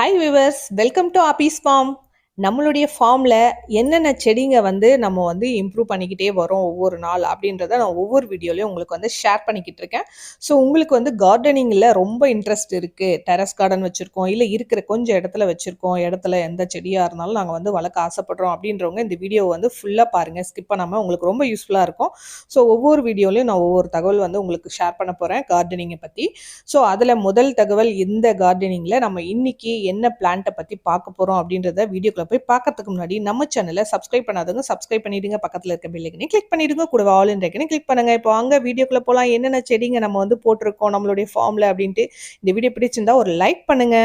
Hi viewers, welcome to office farm. நம்மளுடைய ஃபார்மில் என்னென்ன செடிங்க நம்ம இம்ப்ரூவ் பண்ணிக்கிட்டே வரோம் ஒவ்வொரு நாள் அப்படின்றத நான் ஒவ்வொரு வீடியோலையும் உங்களுக்கு ஷேர் பண்ணிக்கிட்டு இருக்கேன். ஸோ உங்களுக்கு கார்டனிங்கில் ரொம்ப இன்ட்ரெஸ்ட் இருக்குது, டெரஸ் கார்டன் வச்சுருக்கோம், இல்லை இருக்கிற கொஞ்சம் இடத்துல வச்சுருக்கோம், இடத்துல எந்த செடியாக இருந்தாலும் நாங்கள் வளர்க்க ஆசைப்படுறோம் அப்படின்றவங்க இந்த வீடியோ ஃபுல்லாக பாருங்கள், ஸ்கிப் பண்ணாமல். உங்களுக்கு ரொம்ப யூஸ்ஃபுல்லாக இருக்கும். ஸோ ஒவ்வொரு வீடியோலையும் நான் ஒவ்வொரு தகவல் உங்களுக்கு ஷேர் பண்ண போகிறேன் கார்டனிங்கை பற்றி. ஸோ அதில் முதல் தகவல், இந்த கார்டனிங்கில் நம்ம இன்னைக்கு என்ன பிளான்ட்டை பற்றி பார்க்க போகிறோம் அப்படின்றத வீடியோக்குள்ள போய் பார்க்கறதுக்கு முன்னாடி நம்ம சேனலை சப்ஸ்கிரைப் பண்ணாதவங்க சப்ஸ்கிரைப் பண்ணிடுங்க, பக்கத்தில் இருக்க பெல் ஐக்கனை கிளிக் பண்ணிடுங்க, கூட ஆல் இன் ஐக்கனை கிளிக் பண்ணுங்க. இப்போ அங்கே வீடியோக்குள்ள போகலாம். என்னென்ன செடிங்க நம்ம போட்டிருக்கோம் நம்மளுடைய ஃபார்ம்ல அப்படின்ட்டு. இந்த வீடியோ பிடிச்சிருந்தா ஒரு லைக் பண்ணுங்க.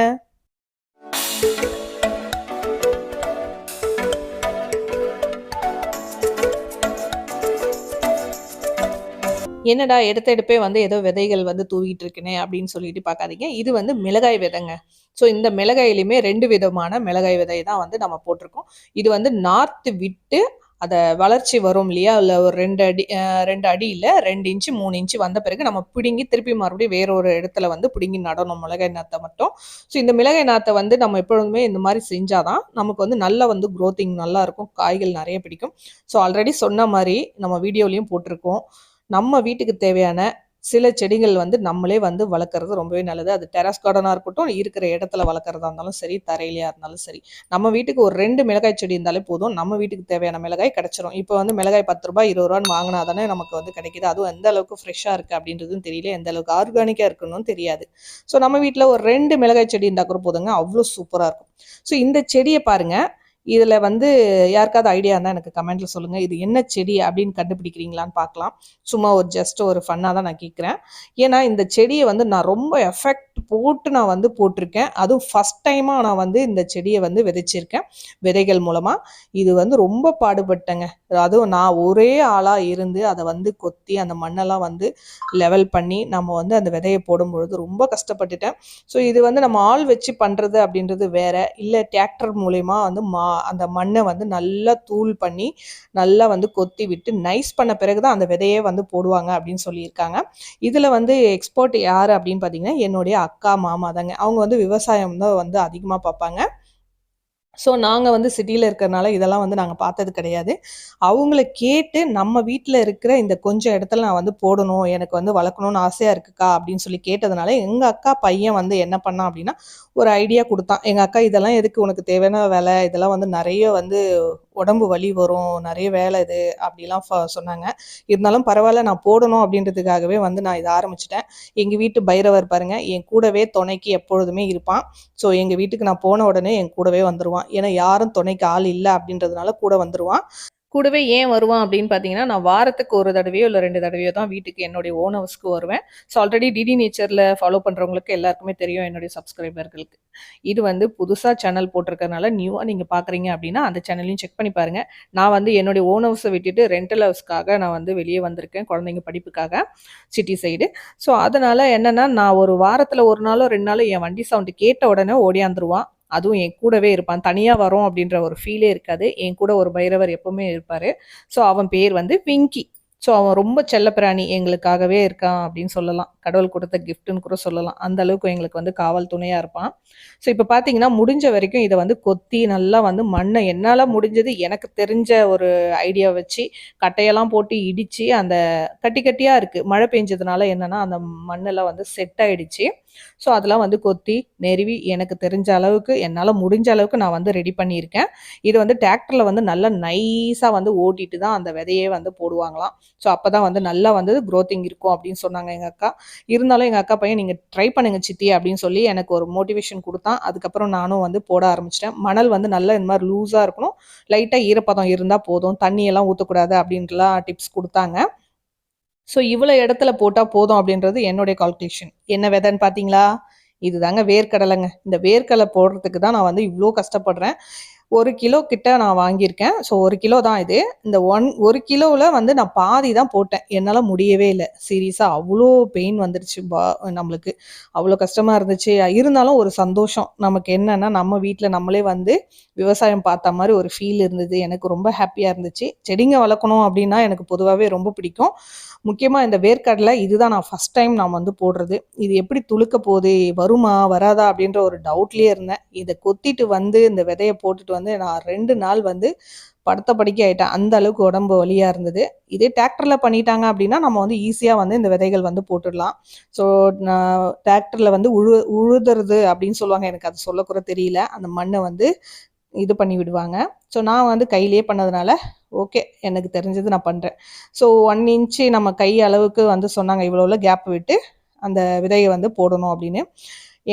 என்னடா எடுப்பே ஏதோ விதைகள் தூவிட்டு இருக்குனே அப்படின்னு சொல்லிட்டு பார்க்காதீங்க. இது மிளகாய் விதைங்க. ஸோ இந்த மிளகாயிலுமே 2 விதமான மிளகாய் விதை தான் நம்ம போட்டிருக்கோம். இது நார்த்து விட்டு அதை வளர்ச்சி வரும் இல்லையா, இல்லை ஒரு 2 அடி இல்லை 2 இன்ச்சு 3 இன்ச்சு வந்த பிறகு நம்ம பிடுங்கி திருப்பி மறுபடியும் வேறொரு இடத்துல பிடுங்கி நடணும் மிளகாய் நாற்றை மட்டும். ஸோ இந்த மிளகாய் நாற்றை நம்ம எப்பொழுதுமே இந்த மாதிரி செஞ்சாதான் நமக்கு நல்லா க்ரோத்திங் நல்லா இருக்கும், காய்கள் நிறைய பிடிக்கும். ஸோ ஆல்ரெடி சொன்ன மாதிரி நம்ம வீடியோலையும் போட்டிருக்கோம், நம்ம வீட்டுக்கு தேவையான சில செடிகள் நம்மளே வளர்க்குறது ரொம்பவே நல்லது. அது டெரஸ் கார்டனாக இருக்கட்டும், இருக்கிற இடத்துல வளர்க்குறதா இருந்தாலும் சரி, தரையிலையாக இருந்தாலும் சரி. நம்ம வீட்டுக்கு ஒரு 2 மிளகாய் செடி இருந்தாலே போதும், நம்ம வீட்டுக்கு தேவையான மிளகாய் கிடைச்சிரும். இப்போ மிளகாய் 10 ரூபாய் 20 ரூபான்னு வாங்கினா தானே நமக்கு கிடைக்கிது. அதுவும் எந்த அளவுக்கு ஃப்ரெஷ்ஷாக இருக்குது அப்படின்றதும் தெரியல, எந்த அளவுக்கு ஆர்கானிக்காக இருக்குன்னு தெரியாது. ஸோ நம்ம வீட்டில் ஒரு 2 மிளகாய் செடி இருந்தால் கூட போதுங்க, அவ்வளோ சூப்பராக இருக்கும். ஸோ இந்த செடியை பாருங்கள். இதில் யாருக்காவது ஐடியா இருந்தால் எனக்கு கமெண்ட்டில் சொல்லுங்கள், இது என்ன செடி அப்படின்னு கண்டுபிடிக்கிறீங்களான்னு பார்க்கலாம். சும்மா ஜஸ்ட் ஒரு ஃபன்னாக தான் நான் கேட்குறேன். ஏன்னா இந்த செடியை நான் ரொம்ப எஃபெக்ட் போட்டு நான் போட்டிருக்கேன். அதுவும் ஃபஸ்ட் டைமாக நான் இந்த செடியை விதைச்சிருக்கேன் விதைகள் மூலமாக. இது ரொம்ப பாடுபட்டேங்க. அதுவும் நான் ஒரே ஆளாக இருந்து அதை கொத்தி அந்த மண்ணெல்லாம் லெவல் பண்ணி நம்ம அந்த விதையை போடும்பொழுது ரொம்ப கஷ்டப்பட்டுட்டேன். ஸோ இது நம்ம ஆள் வச்சு பண்ணுறது அப்படின்றது வேற, இல்லை டிராக்டர் மூலயமா அந்த மண்ணை நல்லா தூள் பண்ணி நல்லா கொத்தி விட்டு நைஸ் பண்ண பிறகு தான் அந்த விதையே போடுவாங்க அப்படின்னு சொல்லியிருக்காங்க. இதில் எக்ஸ்பர்ட் யார் அப்படின்னு பார்த்தீங்கன்னா என்னுடைய அக்கா மாமா தாங்க. அவங்க விவசாயம் தான் அதிகமாக பார்ப்பாங்க. ஸோ நாங்கள் சிட்டியில் இருக்கிறனால இதெல்லாம் நாங்கள் பார்த்தது கிடையாது. அவங்கள கேட்டு நம்ம வீட்டில் இருக்கிற இந்த கொஞ்சம் இடத்துல நான் போடணும், எனக்கு வளர்க்கணும்னு ஆசையாக இருக்குக்கா அப்படின்னு சொல்லி கேட்டதுனால எங்கள் அக்கா பையன் என்ன பண்ணான் அப்படின்னா ஒரு ஐடியா கொடுத்தான். எங்கள் அக்கா, இதெல்லாம் எதுக்கு, உனக்கு தேவையான வேலை, இதெல்லாம் நிறைய உடம்பு வலி வரும், நிறைய வேலை இது அப்படிலாம் சொன்னாங்க. இருந்தாலும் பரவாயில்ல, நான் போடணும் அப்படின்றதுக்காகவே நான் இதை ஆரம்பிச்சிட்டேன். எங்கள் வீட்டு பைரவர் பாருங்க, என் கூடவே துணைக்கு எப்பொழுதுமே இருப்பான். ஸோ எங்கள் வீட்டுக்கு நான் போன உடனே என் கூடவே வந்துடுவான். ஏன்னா யாரும் துணைக்கு ஆள் இல்லை அப்படின்றதுனால கூட வந்துடுவான். கூடவே ஏன் வருவான் அப்படின்னு பார்த்தீங்கன்னா, நான் வாரத்துக்கு ஒரு தடவையோ இல்லை 2 தடவையோ தான் வீட்டுக்கு என்னுடைய ஓன் ஹவுஸ்க்கு வருவேன். ஸோ ஆல்ரெடி டிடி நேச்சரில் ஃபாலோ பண்ணுறவங்களுக்கு எல்லாருக்குமே தெரியும், என்னுடைய சப்ஸ்கிரைபர்களுக்கு. இது புதுசாக சேனல் போட்டிருக்கறனால நியூவாக நீங்கள் பார்க்குறீங்க அப்படின்னா அந்த சேனலையும் செக் பண்ணி பாருங்கள். நான் என்னுடைய ஓன் ஹவுஸை விட்டுட்டு ரெண்டல் ஹவுஸ்க்காக நான் வெளியே வந்திருக்கேன், குழந்தைங்க படிப்புக்காக, சிட்டி சைடு. ஸோ அதனால் என்னென்னா, நான் ஒரு வாரத்தில் 1 நாளோ 2 நாளோ என் வண்டி சவுண்டு கேட்ட உடனே ஓடியாந்துருவான். அதுவும் என் கூடவே இருப்பான். தனியாக வரோம் அப்படின்ற ஒரு ஃபீலே இருக்காது. என் கூட ஒரு பைரவர் எப்பவுமே இருப்பார். ஸோ அவன் பேர் விங்கி. ஸோ அவன் ரொம்ப செல்லப்பிராணி, எங்களுக்காகவே இருக்கான் அப்படின்னு சொல்லலாம். கடவுள் கொடுத்த கிஃப்ட்டுன்னு கூட சொல்லலாம். அந்த அளவுக்கு எங்களுக்கு காவல் துணையாக இருப்பான். ஸோ இப்போ பார்த்தீங்கன்னா முடிஞ்ச வரைக்கும் இதை கொத்தி நல்லா மண்ணை என்னால் முடிஞ்சது எனக்கு தெரிஞ்ச ஒரு ஐடியா வச்சு கட்டையெல்லாம் போட்டு இடித்து, அந்த கட்டி கட்டியாக இருக்குது, மழை பெஞ்சதுனால என்னென்னா அந்த மண்ணெல்லாம் செட் ஆகிடுச்சு. ஸோ அதெல்லாம் கொத்தி நெருவி எனக்கு தெரிஞ்ச அளவுக்கு, என்னால் முடிஞ்ச அளவுக்கு நான் ரெடி பண்ணியிருக்கேன். இது டிராக்டரில் நல்லா நைஸாக ஓட்டிட்டு தான் அந்த விதையே போடுவாங்களாம். ஸோ அப்போ தான் நல்லா க்ரோத்திங் இருக்கும் அப்படின்னு சொன்னாங்க எங்கள் அக்கா. இருந்தாலும் எங்கள் அக்கா பையன், நீங்கள் ட்ரை பண்ணுங்க சித்தி அப்படின்னு சொல்லி எனக்கு ஒரு மோட்டிவேஷன் கொடுத்தான். அதுக்கப்புறம் நானும் போட ஆரம்பிச்சிட்டேன். மணல் நல்லா இந்த மாதிரி லூஸாக இருக்கணும், லைட்டாக ஈரப்பதம் இருந்தால் போதும், தண்ணியெல்லாம் ஊற்றக்கூடாது அப்படின்ட்டுலாம் டிப்ஸ் கொடுத்தாங்க. ஸோ இவ்வளோ இடத்துல போட்டால் போதும் அப்படின்றது என்னுடைய கால்குலேஷன். என்ன விதைன்னு பார்த்தீங்களா? இதுதாங்க வேர்க்கடலைங்க. இந்த வேர்க்கடலை போடுறதுக்கு தான் நான் இவ்வளோ கஷ்டப்படுறேன். 1 கிலோ கிட்ட நான் வாங்கியிருக்கேன். ஸோ 1 கிலோ தான் இது. இந்த 1 கிலோவில் வந்து நான் பாதி தான் போட்டேன். என்னால் முடியவே இல்லை. சீரியஸாக அவ்வளோ பெயின் வந்துடுச்சு நம்மளுக்கு. அவ்வளோ கஷ்டமாக இருந்துச்சு. இருந்தாலும் ஒரு சந்தோஷம். நமக்கு என்னன்னா நம்ம வீட்டில் நம்மளே வந்து விவசாயம் பார்த்த மாதிரி ஒரு ஃபீல் இருந்தது. எனக்கு ரொம்ப ஹாப்பியாக இருந்துச்சு. செடிங்க வளர்க்கணும் அப்படின்னா எனக்கு பொதுவாகவே ரொம்ப பிடிக்கும். முக்கியமாக இந்த வேர்க்கடலை இதுதான் நான் ஃபஸ்ட் டைம் நான் வந்து போடுறது. இது எப்படி துளுக்க போகுது, வருமா வராதா அப்படின்ற ஒரு டவுட்லேயே இருந்தேன். இதை கொத்திட்டு வந்து இந்த விதையை போட்டுட்டு வந்து நான் 2 நாள் வந்து படுத்த படுக்கை ஆகிட்டேன். அந்த அளவுக்கு உடம்பு வலியாக இருந்தது. இதே டிராக்டரில் பண்ணிட்டாங்க அப்படின்னா நம்ம வந்து ஈஸியாக வந்து இந்த விதைகள் வந்து போட்டுடலாம். ஸோ நான் டிராக்டரில் வந்து உழுதுறது அப்படின்னு சொல்லுவாங்க. எனக்கு அது சொல்லக்கூட தெரியல. அந்த மண்ணை வந்து இது பண்ணி விடுவாங்க. ஸோ நான் வந்து கையிலேயே பண்ணதுனால ஓகே, எனக்கு தெரிஞ்சது நான் பண்ணுறேன். ஸோ 1 இன்ச்சு நம்ம கை அளவுக்கு வந்து சொன்னாங்க, இவ்வளோ கேப் விட்டு அந்த விதையை வந்து போடணும் அப்படின்னு.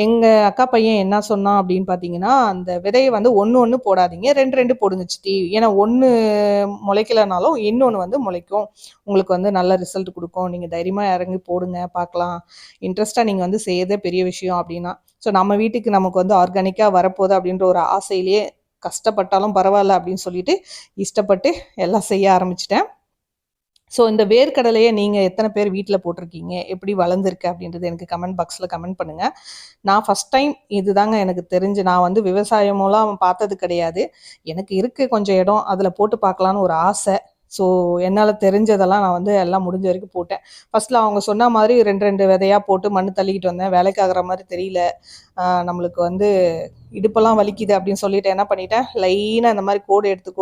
எங்கள் அக்கா பையன் என்ன சொன்னான் அப்படின்னு பார்த்தீங்கன்னா, அந்த விதையை வந்து ஒன்று போடாதீங்க, 2 போடுங்க சித்தி. ஏன்னா ஒன்று முளைக்கலைனாலும் இன்னொன்று வந்து முளைக்கும், உங்களுக்கு வந்து நல்ல ரிசல்ட் கொடுக்கும், நீங்கள் தைரியமாக இறங்கி போடுங்க பார்க்கலாம், இன்ட்ரெஸ்ட்டாக நீங்கள் வந்து செய்யறதே பெரிய விஷயம் அப்படின்னா. ஸோ நம்ம வீட்டுக்கு நமக்கு வந்து ஆர்கானிக்காக வரப்போகுது அப்படின்ற ஒரு ஆசையிலேயே கஷ்டப்பட்டாலும் பரவாயில்ல அப்படின்னு சொல்லிட்டு இஷ்டப்பட்டு எல்லாம் செய்ய ஆரம்பிச்சிட்டேன். ஸோ இந்த வேர்க்கடலையை நீங்கள் எத்தனை பேர் வீட்டில் போட்டிருக்கீங்க, எப்படி வளர்ந்துருக்கு அப்படின்றது எனக்கு கமெண்ட் பாக்ஸில் கமெண்ட் பண்ணுங்கள். நான் ஃபஸ்ட் டைம் இதுதாங்க எனக்கு தெரிஞ்சு. நான் வந்து விவசாயமெல்லாம் பார்த்தது கிடையாது. எனக்கு இருக்குது கொஞ்சம் இடம், அதில் போட்டு பார்க்கலான்னு ஒரு ஆசை. ஸோ என்னால் தெரிஞ்சதெல்லாம் நான் வந்து எல்லாம் முடிஞ்ச வரைக்கும் போட்டேன். ஃபஸ்ட்டில் அவங்க சொன்ன மாதிரி 2 விதையாக போட்டு மண் தள்ளிக்கிட்டு வந்தேன். வேலைக்கு ஆகிற மாதிரி தெரியல. நம்மளுக்கு வந்து இடுப்பெல்லாம் வலிக்குது அப்படின்னு சொல்லிட்டு என்ன பண்ணிட்டேன், லைனாக இந்த மாதிரி கோடு எடுத்து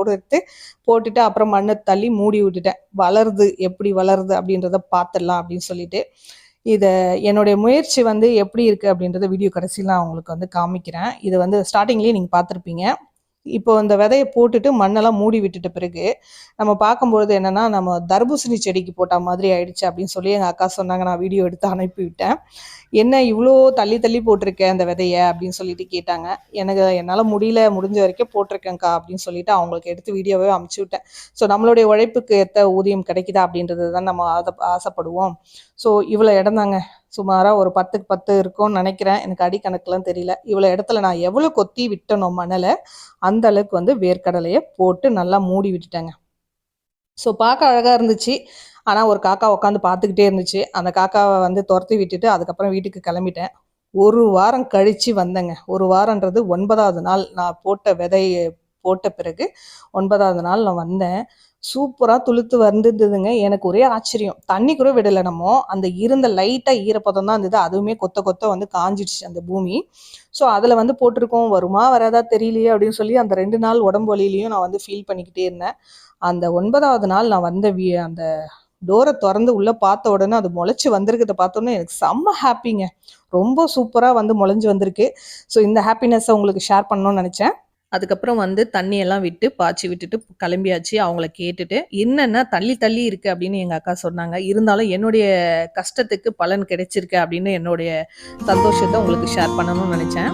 போட்டுட்டு அப்புறம் மண்ணை தள்ளி மூடி விட்டுட்டேன். வளருது, எப்படி வளருது அப்படின்றத பார்த்துடலாம் அப்படின்னு சொல்லிட்டு. இதை என்னுடைய முயற்சி வந்து எப்படி இருக்குது அப்படின்றத வீடியோ கடைசியில் நான் உங்களுக்கு வந்து காமிக்கிறேன். இதை வந்து ஸ்டார்டிங்லேயே நீங்கள் பார்த்துருப்பீங்க. இப்போ இந்த விதையை போட்டுட்டு மண்ணெல்லாம் மூடி விட்டுட்ட பிறகு நம்ம பார்க்கும்பொழுது என்னென்னா, நம்ம தர்பூசணி செடிக்கு போட்ட மாதிரி ஆயிடுச்சு அப்படின்னு சொல்லி எங்கள் அக்கா சொன்னாங்க. நான் வீடியோ எடுத்து அனுப்பி விட்டேன். என்ன இவ்வளோ தள்ளி தள்ளி போட்டிருக்கேன் அந்த விதையை அப்படின்னு சொல்லிட்டு கேட்டாங்க. என்னால் முடிஞ்ச வரைக்கும் போட்டிருக்கேங்க்கா அப்படின்னு சொல்லிட்டு அவங்களுக்கு எடுத்து வீடியோவே அமுச்சு விட்டேன். ஸோ நம்மளுடைய உழைப்புக்கு ஏற்ற ஊதியம் கிடைக்குதா அப்படின்றது தான் நம்ம ஆசைப்படுவோம். ஸோ இவ்வளோ இடம் தாங்க, சுமாராக ஒரு 10க்கு 10 இருக்கும்னு நினைக்கிறேன். எனக்கு அடிக்கணக்கெலாம் தெரியல. இவ்வளோ இடத்துல நான் எவ்வளோ கொத்தி விட்டனோ மணலை, அந்த அளவுக்கு வந்து வேர்க்கடலையை போட்டு நல்லா மூடி விட்டுட்டேங்க. ஸோ பார்க்க அழகாக இருந்துச்சு. ஆனால் ஒரு காக்கா உட்காந்து பார்த்துக்கிட்டே இருந்துச்சு. அந்த காக்காவை வந்து துரத்தி விட்டுட்டு அதுக்கப்புறம் வீட்டுக்கு கிளம்பிட்டேன். 1 வாரம் கழித்து வந்தேங்க. 1 வாரன்றது 9வது நாள் நான் போட்ட விதையை போட்ட பிறகு 9வது நாள் நான் வந்தேன். சூப்பராக துளுத்து வந்துருந்ததுங்க. எனக்கு ஒரே ஆச்சரியம். தண்ணி கூட விடலை நம்ம. அந்த இருந்த லைட்டாக ஈரப்பதம் தான் இருந்தது. அதுவுமே கொத்த வந்து காஞ்சிடுச்சு அந்த பூமி. ஸோ அதில் வந்து போட்டிருக்கோம், வருமா வராதா தெரியலையே அப்படின்னு சொல்லி அந்த 2 நாள் உடம்பு வலியிலையும் நான் வந்து ஃபீல் பண்ணிக்கிட்டே இருந்தேன். அந்த 9வது நாள் நான் வந்த அந்த டோரை திறந்து உள்ளே பார்த்த உடனே அது முளைச்சி வந்திருக்கிறத பார்த்தோன்னே எனக்கு செம்ம ஹாப்பிங்க. ரொம்ப சூப்பராக வந்து முளைஞ்சி வந்திருக்கு. ஸோ இந்த ஹாப்பினஸ்ஸை உங்களுக்கு ஷேர் பண்ணணும்னு நினச்சேன். அதுக்கப்புறம் வந்து தண்ணியெல்லாம் விட்டு பாய்ச்சி விட்டுட்டு கிளம்பியாச்சு. அவங்கள கேட்டுட்டு என்னென்ன தள்ளி இருக்குது அப்படின்னு எங்கள் அக்கா சொன்னாங்க. இருந்தாலும் என்னுடைய கஷ்டத்துக்கு பலன் கிடைச்சிருக்கு அப்படின்னு என்னுடைய சந்தோஷத்தை உங்களுக்கு ஷேர் பண்ணணும்னு நினச்சேன்.